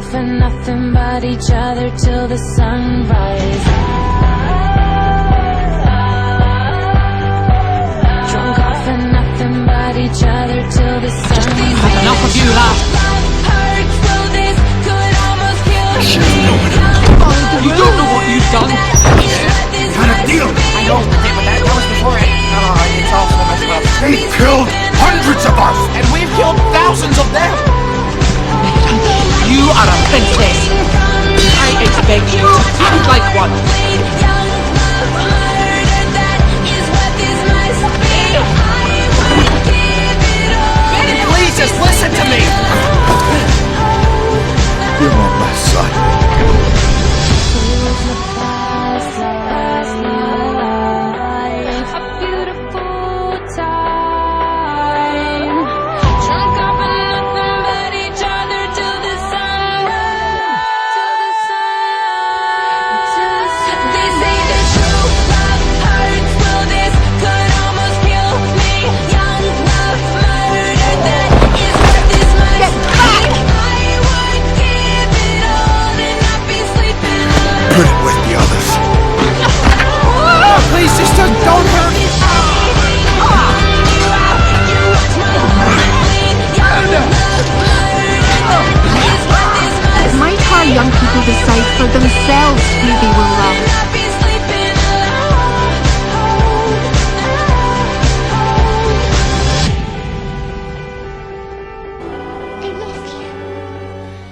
off and nothing but each other till the sunrise. Drunk off and nothing but each other till the sunrise. Enough of you, lad. You don't know what you've done. Kind of deal. I know, but that was before it. It's all so messed up. They killed hundreds of us! And we've killed thousands of them! You are a princess. I expect you to act like one. Please, just listen to me! You're not my son. Put it with the others. Please, sister, don't hurt me! It might our young people decide for themselves who they will love.